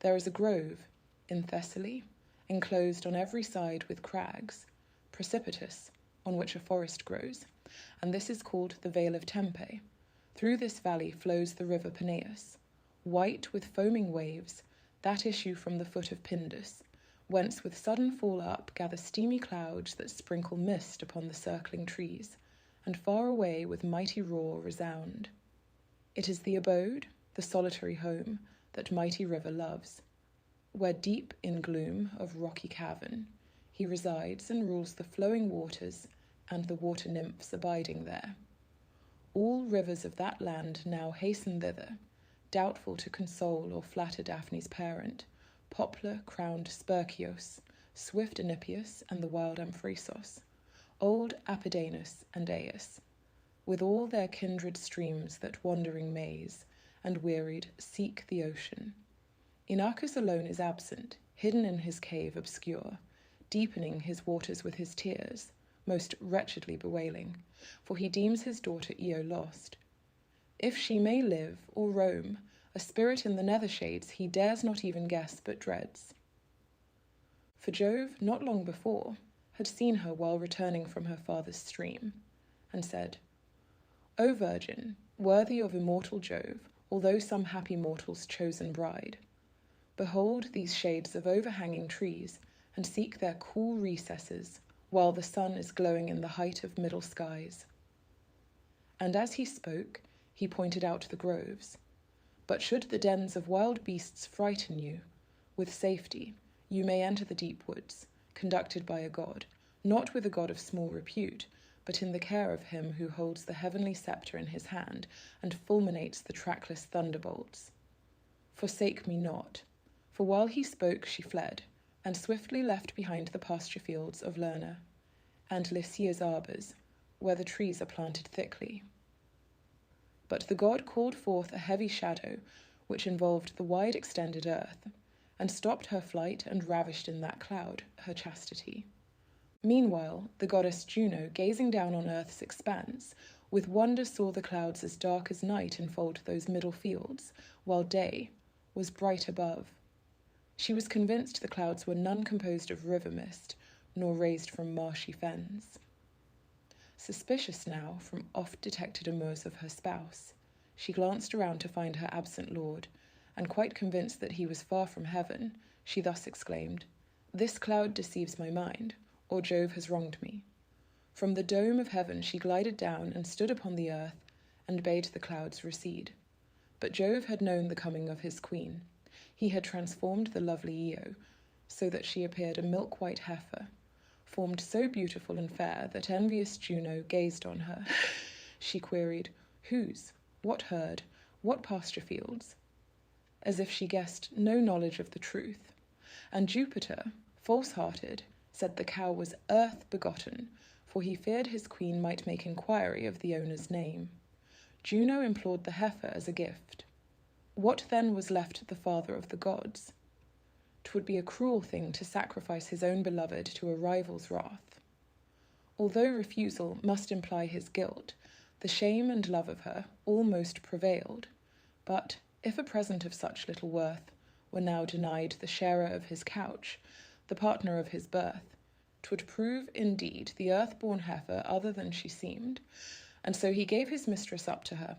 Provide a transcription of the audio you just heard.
There is a grove in Thessaly, enclosed on every side with crags, precipitous, on which a forest grows, and this is called the Vale of Tempe. Through this valley flows the river Peneus, white with foaming waves, that issue from the foot of Pindus, whence with sudden fall up gather steamy clouds that sprinkle mist upon the circling trees, and far away with mighty roar resound. It is the abode, the solitary home, that mighty river loves, where deep in gloom of rocky cavern he resides and rules the flowing waters and the water nymphs abiding there. All rivers of that land now hasten thither, doubtful to console or flatter Daphne's parent, poplar-crowned Sperchios, swift Enipeus and the wild Amphrysos, old Apidanus and Aias, with all their kindred streams that wandering maze, and wearied seek the ocean. Inachus alone is absent, hidden in his cave obscure, deepening his waters with his tears, most wretchedly bewailing, for he deems his daughter Io lost. If she may live or roam, a spirit in the nether shades he dares not even guess but dreads. For Jove, not long before, had seen her while returning from her father's stream, and said, O virgin, worthy of immortal Jove, although some happy mortal's chosen bride, behold these shades of overhanging trees, and seek their cool recesses, while the sun is glowing in the height of middle skies. And as he spoke, he pointed out the groves. But should the dens of wild beasts frighten you, with safety you may enter the deep woods, conducted by a god, not with a god of small repute, but in the care of him who holds the heavenly sceptre in his hand and fulminates the trackless thunderbolts. Forsake me not. For while he spoke she fled, and swiftly left behind the pasture fields of Lerna, and Lycia's arbours, where the trees are planted thickly. But the god called forth a heavy shadow, which involved the wide extended earth, and stopped her flight and ravished in that cloud her chastity. Meanwhile, the goddess Juno, gazing down on earth's expanse, with wonder saw the clouds as dark as night enfold those middle fields, while day was bright above. She was convinced the clouds were none composed of river mist, nor raised from marshy fens. Suspicious now from oft-detected amours of her spouse, she glanced around to find her absent lord, and quite convinced that he was far from heaven, she thus exclaimed, This cloud deceives my mind, or Jove has wronged me. From the dome of heaven she glided down and stood upon the earth, and bade the clouds recede. But Jove had known the coming of his queen. He had transformed the lovely Io, so that she appeared a milk-white heifer, formed so beautiful and fair that envious Juno gazed on her. She queried, Whose? What herd? What pasture fields? As if she guessed no knowledge of the truth. And Jupiter, false-hearted, said the cow was earth-begotten, for he feared his queen might make inquiry of the owner's name. Juno implored the heifer as a gift. What then was left the father of the gods? 'Twould be a cruel thing to sacrifice his own beloved to a rival's wrath. Although refusal must imply his guilt, the shame and love of her almost prevailed. But if a present of such little worth were now denied the sharer of his couch, the partner of his birth, 'twould prove indeed the earth-born heifer other than she seemed, and so he gave his mistress up to her,